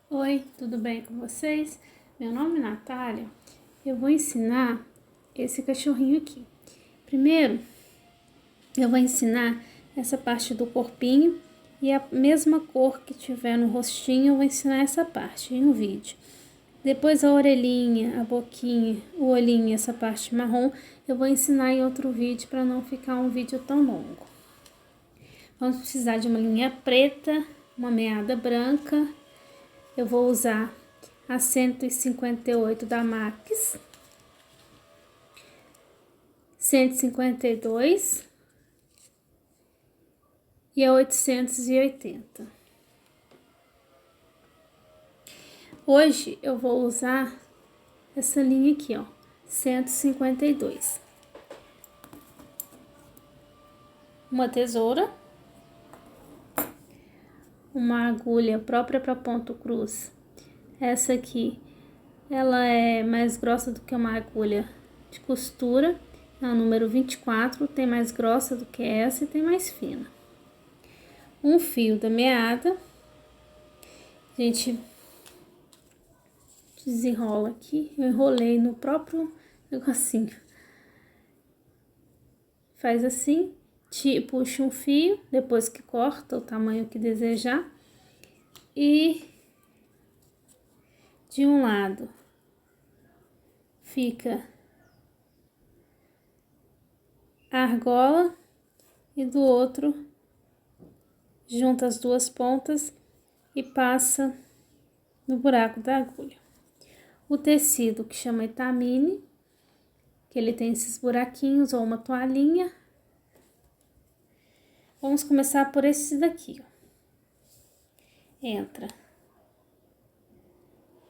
Oi, tudo bem com vocês? Meu nome é Natália. Eu vou ensinar esse cachorrinho aqui. Primeiro, eu vou ensinar essa parte do corpinho e a mesma cor que tiver no rostinho, eu vou ensinar essa parte em um vídeo. Depois a orelhinha, a boquinha, o olhinho, essa parte marrom, eu vou ensinar em outro vídeo para não ficar um vídeo tão longo. Vamos precisar de uma linha preta, uma meada branca. Eu vou usar a 158 da Max, 152 e a 880. Hoje eu vou usar essa linha aqui, ó, 152. Uma tesoura, uma agulha própria para ponto cruz. Essa aqui, ela é mais grossa do que uma agulha de costura. É o número 24, tem mais grossa do que essa e tem mais fina. Um fio da meada. A gente desenrola aqui. Eu enrolei no próprio negocinho. Faz assim, puxa um fio, depois que corta o tamanho que desejar. E de um lado fica a argola e do outro junta as duas pontas e passa no buraco da agulha. O tecido que chama Itamine, que ele tem esses buraquinhos, ou uma toalhinha. Vamos começar por esse daqui, ó. Entra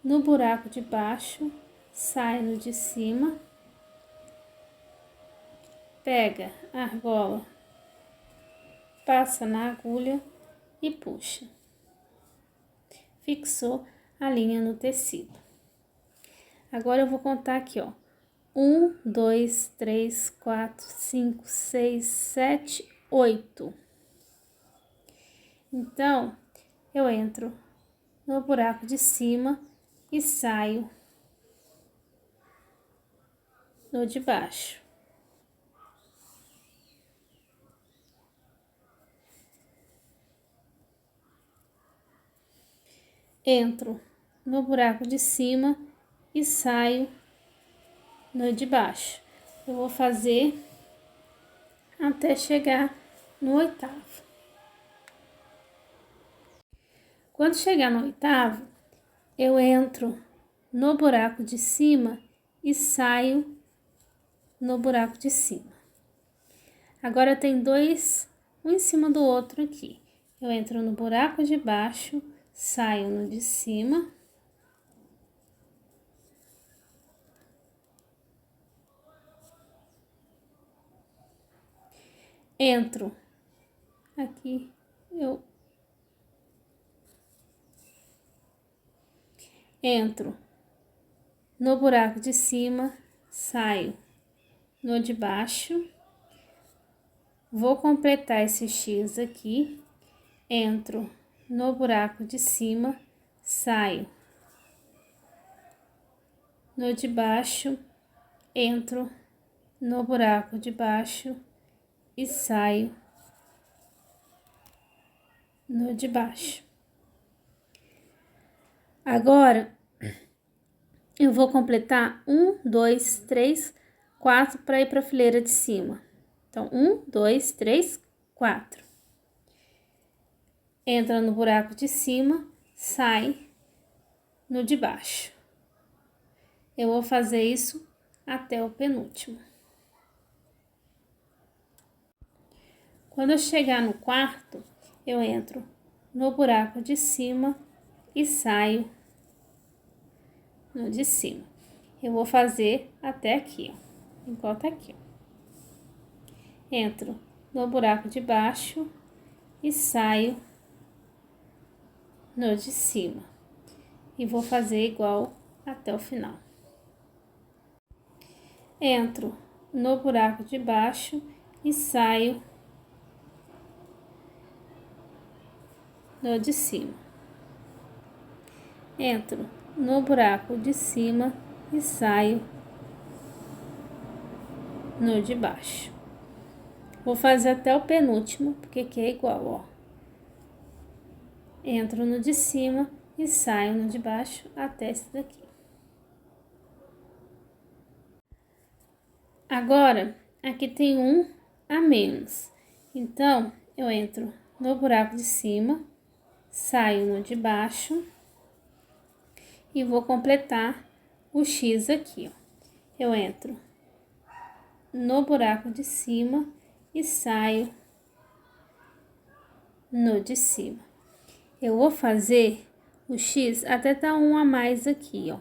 no buraco de baixo, sai no de cima, pega a argola, passa na agulha e puxa. Fixou a linha no tecido. Agora eu vou contar aqui, ó. 1, 2, 3, 4, 5, 6, 7, 8. Então, eu entro no buraco de cima e saio no de baixo. Entro no buraco de cima e saio no de baixo. Eu vou fazer até chegar no oitavo. Quando chegar no oitavo, eu entro no buraco de cima e saio no buraco de cima. Agora tem dois, um em cima do outro aqui. Eu entro no buraco de baixo, saio no de cima. Entro aqui, eu entro no buraco de cima, saio no de baixo. Vou completar esse X aqui, entro no buraco de cima, saio no de baixo, entro no buraco de baixo e saio no de baixo. Agora, eu vou completar 1, 2, 3, 4 para ir para a fileira de cima. Então, 1, 2, 3, 4. Entra no buraco de cima, sai no de baixo. Eu vou fazer isso até o penúltimo. Quando eu chegar no quarto, eu entro no buraco de cima e saio no de cima. Eu vou fazer até aqui, ó, igual tá aqui, ó. Entro no buraco de baixo e saio no de cima. E vou fazer igual até o final. Entro no buraco de baixo e saio no de cima. entro no buraco de cima e saio no de baixo. Vou fazer até o penúltimo, porque aqui é igual, ó. Entro no de cima e saio no de baixo até esse daqui. Agora, aqui tem um a menos. Então, eu entro no buraco de cima, saio no de baixo e vou completar o X aqui, ó. Eu entro no buraco de cima e saio no de cima. Eu vou fazer o X até tá um a mais aqui, ó.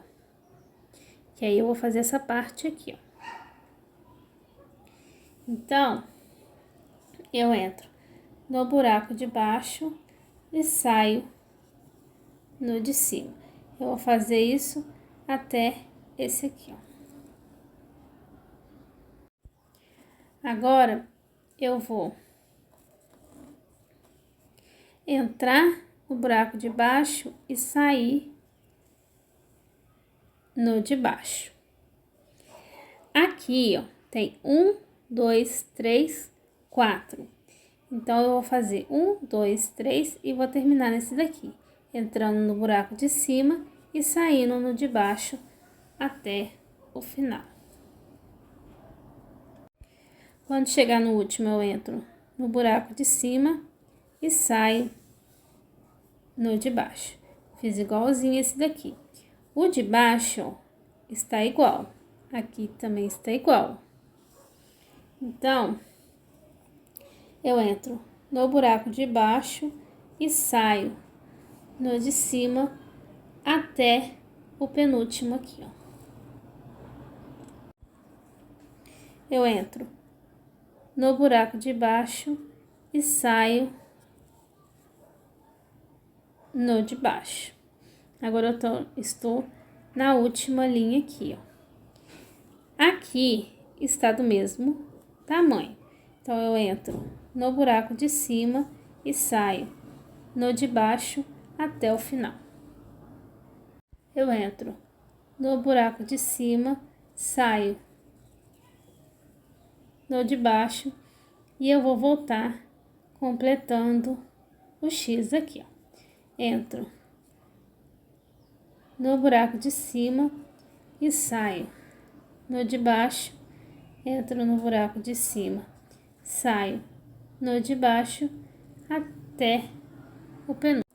Que aí eu vou fazer essa parte aqui, ó. Então, eu entro no buraco de baixo e saio no de cima. Eu vou fazer isso até esse aqui, ó. Agora, eu vou entrar no buraco de baixo e sair no de baixo. Aqui, ó, tem 1, 2, 3, 4. Então, eu vou fazer 1, 2, 3 e vou terminar nesse daqui, entrando no buraco de cima e saindo no de baixo até o final. Quando chegar no último, eu entro no buraco de cima e saio no de baixo. Fiz igualzinho esse daqui. O de baixo, ó, está igual. Aqui também está igual. Então, eu entro no buraco de baixo e saio no de cima até o penúltimo aqui, ó. Eu entro no buraco de baixo e saio no de baixo. Agora estou na última linha aqui, ó. Aqui está do mesmo tamanho. Então, eu entro no buraco de cima e saio no de baixo até o final. Eu entro no buraco de cima, saio no de baixo e eu vou voltar completando o X aqui, ó. Entro no buraco de cima e saio no de baixo, entro no buraco de cima, saio no de baixo até o penúltimo.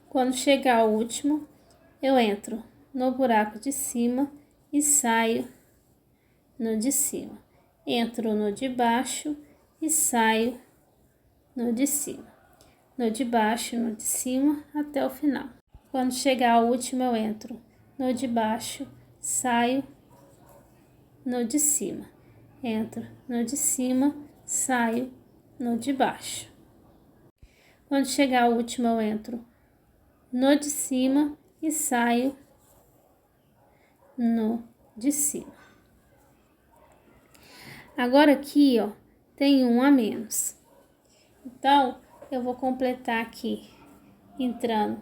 Quando chegar ao último, eu entro no buraco de cima e saio no de cima. Entro no de baixo e saio no de cima. No de baixo, no de cima, até o final. Quando chegar ao último, eu entro no de baixo, saio no de cima. Entro no de cima, saio no de baixo. Quando chegar ao último, eu entro no de cima e saio no de cima. Agora aqui, ó, tem um a menos. Então, eu vou completar aqui, entrando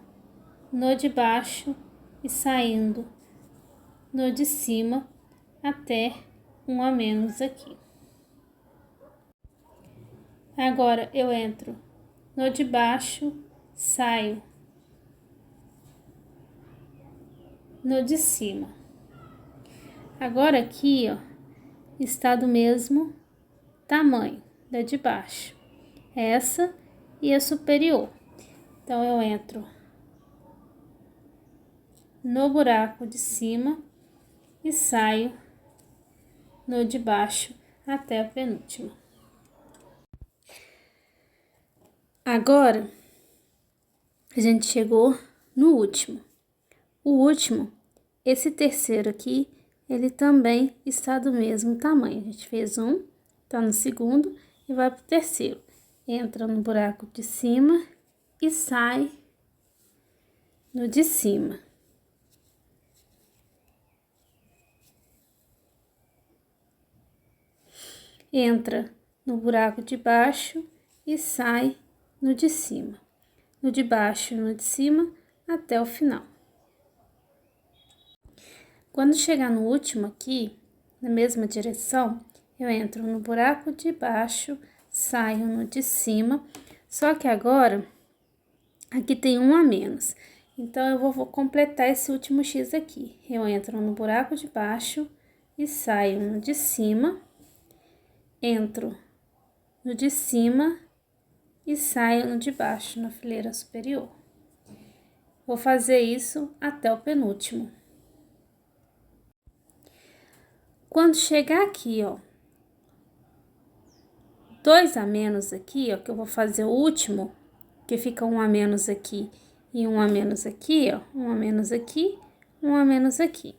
no de baixo e saindo no de cima até um a menos aqui. Agora, eu entro no de baixo, saio no de cima. Agora aqui, ó, está do mesmo tamanho da de baixo. Essa e a superior. Então, eu entro no buraco de cima e saio no de baixo até a penúltima. Agora, a gente chegou no último. O último, esse terceiro aqui, ele também está do mesmo tamanho. A gente fez um, tá no segundo e vai pro terceiro. Entra no buraco de cima e sai no de cima. Entra no buraco de baixo e sai no de cima. No de baixo e no de cima até o final. Quando chegar no último aqui, na mesma direção, eu entro no buraco de baixo, saio no de cima, só que agora, aqui tem um a menos. Então, eu vou completar esse último X aqui. Eu entro no buraco de baixo e saio no de cima, entro no de cima e saio no de baixo, na fileira superior. Vou fazer isso até o penúltimo. Quando chegar aqui, ó, 2 a menos aqui, ó, que eu vou fazer o último, que fica um a menos aqui e um a menos aqui, ó, um a menos aqui, um a menos aqui.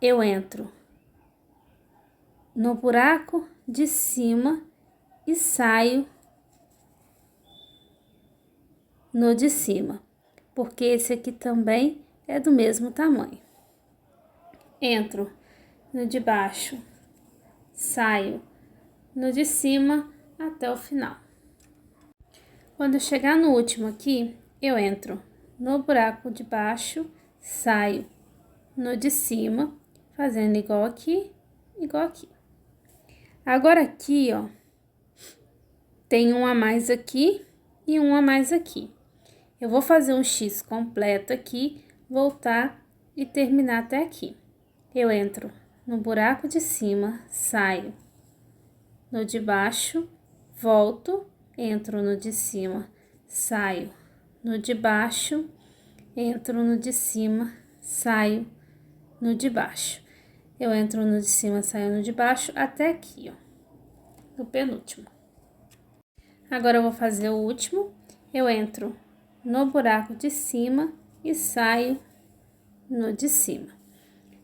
Eu entro no buraco de cima e saio no de cima, porque esse aqui também é do mesmo tamanho. Entro no de baixo, saio no de cima até o final. Quando eu chegar no último aqui, eu entro no buraco de baixo, saio no de cima, fazendo igual aqui, igual aqui. Agora aqui, ó, tem um a mais aqui e um a mais aqui. Eu vou fazer um X completo aqui, voltar e terminar até aqui. Eu entro no buraco de cima, saio no de baixo, volto, entro no de cima, saio no de baixo, entro no de cima, saio no de baixo. Eu entro no de cima, saio no de baixo, até aqui, ó, no penúltimo. Agora, eu vou fazer o último. Eu entro no buraco de cima e saio no de cima.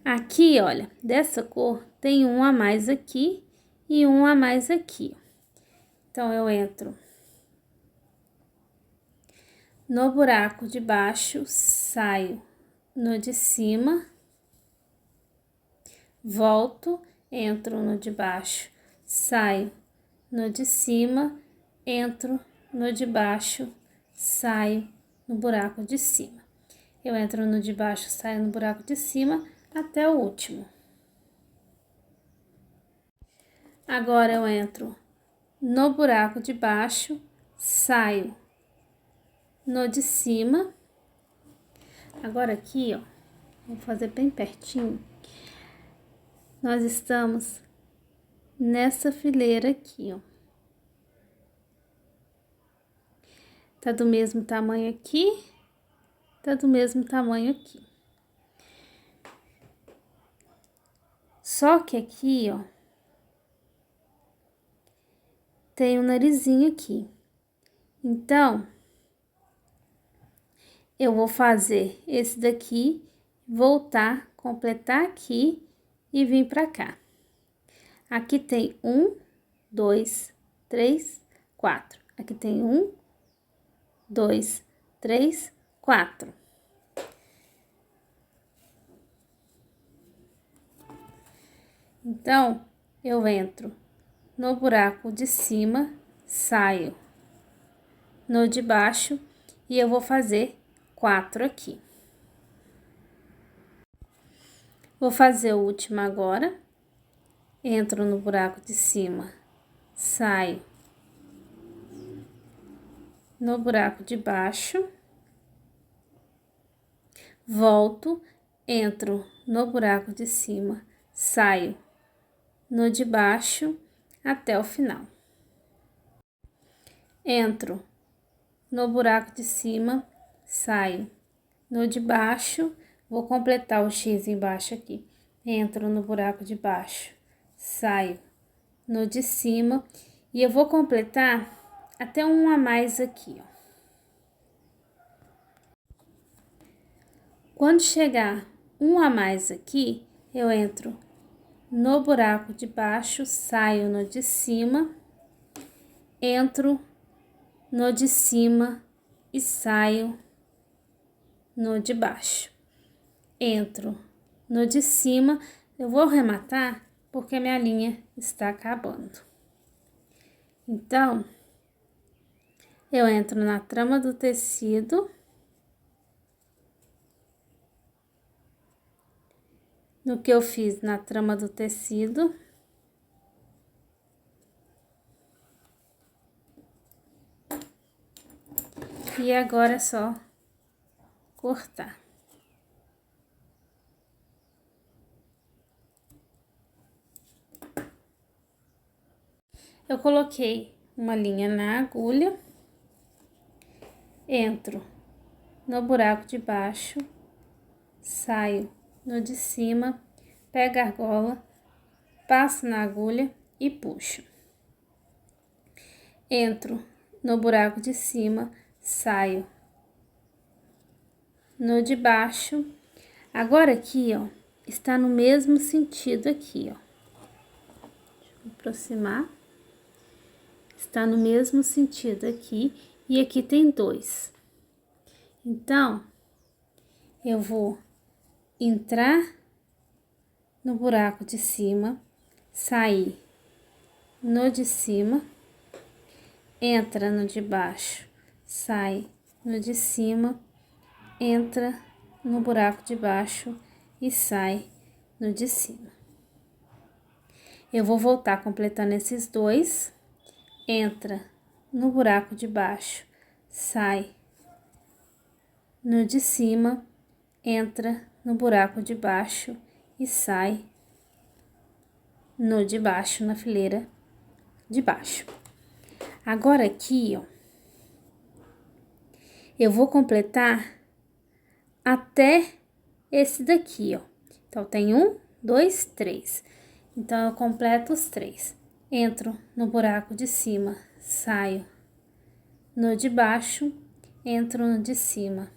Aqui, olha, dessa cor, tem um a mais aqui e um a mais aqui. Então, eu entro no buraco de baixo, saio no de cima, volto, entro no de baixo, saio no de cima, entro no de baixo, saio no buraco de cima. Eu entro no de baixo, saio no buraco de cima até o último. Agora, eu entro no buraco de baixo, saio no de cima. Agora aqui, ó, vou fazer bem pertinho. Nós estamos nessa fileira aqui, ó. Tá do mesmo tamanho aqui, tá do mesmo tamanho aqui. Só que aqui, ó, tem um narizinho aqui. Então, eu vou fazer esse daqui, voltar, completar aqui e vir pra cá. Aqui tem 1, 2, 3, 4. Aqui tem 1, 2, 3, 4. Então, eu entro no buraco de cima, saio no de baixo e eu vou fazer 4 aqui. Vou fazer o último agora. Entro no buraco de cima, saio no buraco de baixo, volto, entro no buraco de cima, saio no de baixo até o final. Entro no buraco de cima, saio no de baixo, vou completar o X embaixo aqui. Entro no buraco de baixo, saio no de cima e eu vou completar até um a mais aqui, ó. Quando chegar um a mais aqui, eu entro no buraco de baixo, saio no de cima, entro no de cima e saio no de baixo. Entro no de cima, eu vou arrematar porque a minha linha está acabando. Então, eu entro na trama do tecido, no que eu fiz na trama do tecido. E agora é só cortar. Eu coloquei uma linha na agulha, entro no buraco de baixo, saio no de cima, pego a argola, passo na agulha e puxo. Entro no buraco de cima, saio no de baixo. Agora aqui, ó, está no mesmo sentido aqui, ó. Deixa eu aproximar. Está no mesmo sentido aqui, e aqui tem 2. Então, eu vou entrar no buraco de cima, sair no de cima, entra no de baixo, sai no de cima, entra no buraco de baixo e sai no de cima. Eu vou voltar completando esses 2, entra no buraco de baixo, sai no de cima, entra no buraco de baixo e sai no de baixo, na fileira de baixo. Agora aqui, ó, eu vou completar até esse daqui, ó. Então, tem 1, 2, 3. Então, eu completo os 3. Entro no buraco de cima, saio no de baixo, entro no de cima,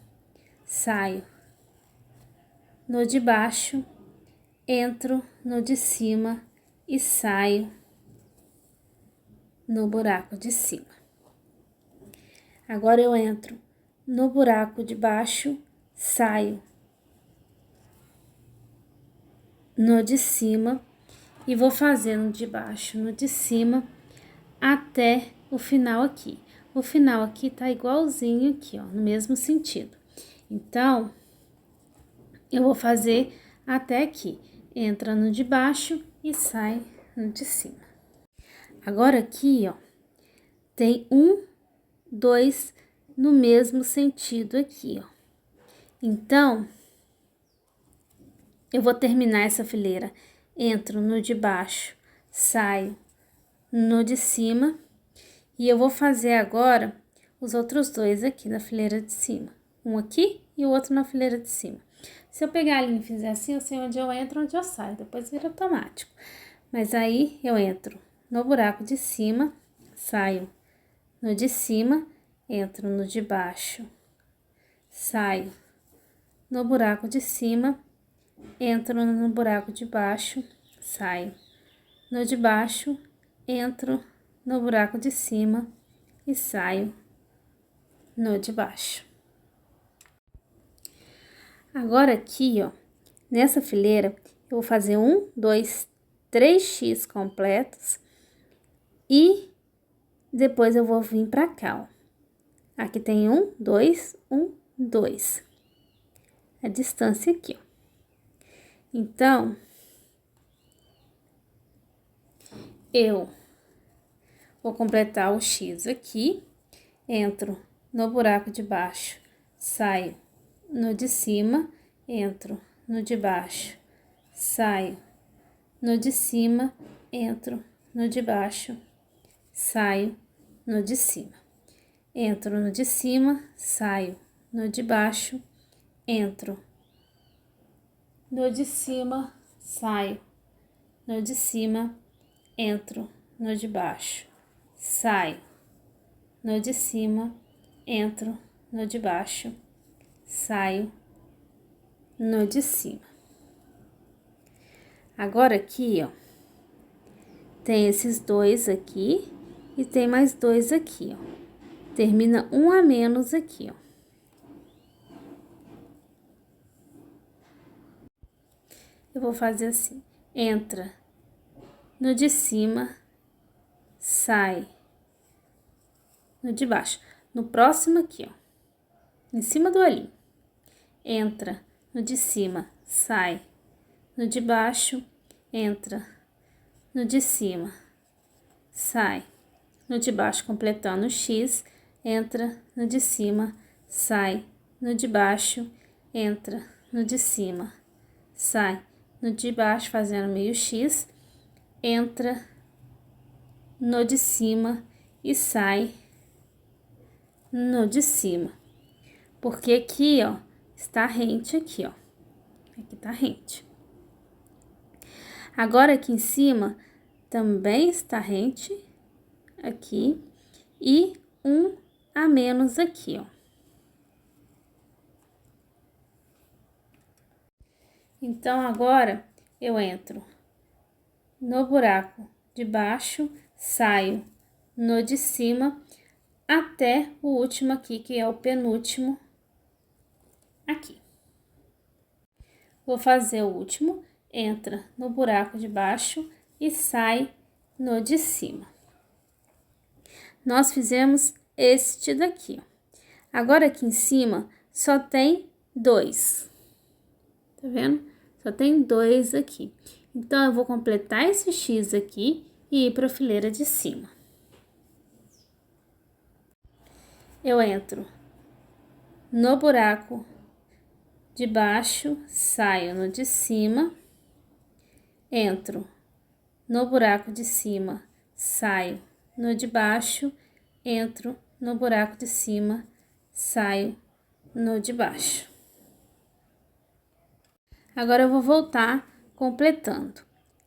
saio no de baixo, entro no de cima e saio no buraco de cima. Agora eu entro no buraco de baixo, saio no de cima e vou fazendo de baixo no de cima até o final aqui. O final aqui tá igualzinho aqui, ó, no mesmo sentido. Então, eu vou fazer até aqui. Entra no de baixo e sai no de cima. Agora aqui, ó, tem 1, 2 no mesmo sentido aqui, ó. Então, eu vou terminar essa fileira. Entro no de baixo, saio no de cima e eu vou fazer agora os outros 2 aqui na fileira de cima. Um aqui e o outro na fileira de cima. Se eu pegar a linha e fizer assim, eu sei onde eu entro, onde eu saio, depois vira automático. Mas aí eu entro no buraco de cima, saio no de cima, entro no de baixo, saio no buraco de cima, entro no buraco de baixo, saio no de baixo, entro no buraco de cima e saio no de baixo. Agora aqui, ó, nessa fileira, eu vou fazer 1, 2, 3 X completos e depois eu vou vir pra cá, ó. Aqui tem 1, 2, 1, 2. A distância aqui, ó. Então, eu vou completar o X aqui, entro no buraco de baixo, saio no de cima, entro no de baixo, saio no de cima, entro no de baixo, saio no de cima. Entro no de cima, saio no de baixo, entro no de cima, saio no de cima, entro no de baixo, saio no de cima, entro no de baixo, saio no de cima. Agora aqui, ó, tem esses 2 aqui e tem mais 2 aqui, ó. Termina um a menos aqui, ó. Eu vou fazer assim, entra no de cima, sai no de baixo. No próximo aqui, ó, em cima do olhinho, entra no de cima, sai no de baixo, entra no de cima, sai no de baixo completando o X, entra no de cima, sai no de baixo, entra no de cima, sai no de baixo fazendo meio X, entra no de cima e sai no de cima. Porque aqui, ó, está rente aqui, ó. Aqui tá rente. Agora aqui em cima também está rente aqui e um a menos aqui, ó. Então, agora eu entro no buraco de baixo, saio no de cima, até o último aqui, que é o penúltimo aqui. Vou fazer o último, entra no buraco de baixo e sai no de cima. Nós fizemos este daqui, ó. Agora aqui em cima só tem 2. Tá vendo? Só tem 2 aqui. Então, eu vou completar esse X aqui e ir para a fileira de cima. Eu entro no buraco de baixo, saio no de cima, entro no buraco de cima, saio no de baixo, entro no buraco de cima, saio no de baixo. Agora eu vou voltar completando.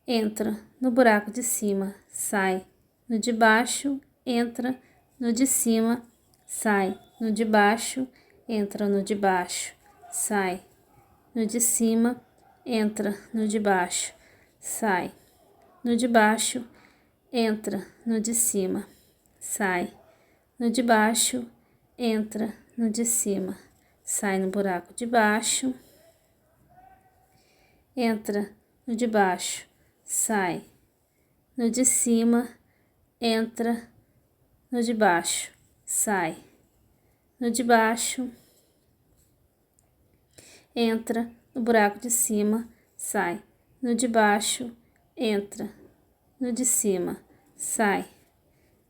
Entra no buraco de cima, sai no de baixo, entra no de cima, sai no de baixo, entra no de baixo, sai no de cima, entra no de baixo, sai no de baixo, entra no de cima, sai no de baixo, entra no de cima, sai no buraco de baixo, entra no de baixo, sai no de cima, entra no de baixo, sai no de baixo, entra no buraco de cima, sai no de baixo, entra no de cima, sai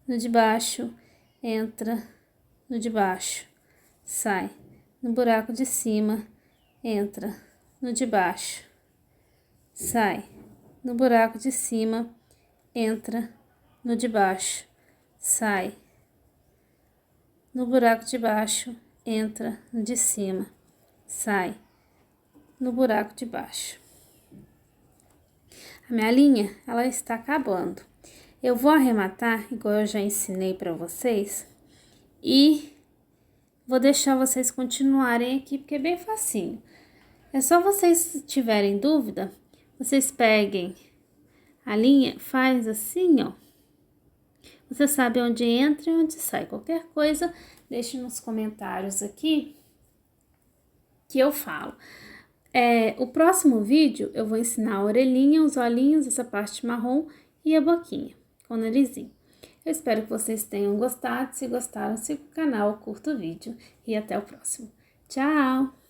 no de baixo, entra no de baixo, sai no buraco de cima, entra no de baixo, sai no buraco de cima, entra no de baixo, sai no buraco de baixo, entra no de cima, sai no buraco de baixo. A minha linha, ela está acabando. Eu vou arrematar, igual eu já ensinei para vocês, e vou deixar vocês continuarem aqui, porque é bem facinho. É só vocês tiverem dúvida, vocês peguem a linha, faz assim, ó. Você sabe onde entra e onde sai. Qualquer coisa, deixe nos comentários aqui que eu falo. O próximo vídeo eu vou ensinar a orelhinha, os olhinhos, essa parte marrom e a boquinha com o narizinho. Eu espero que vocês tenham gostado. Se gostaram, siga o canal, curta o vídeo e até o próximo. Tchau!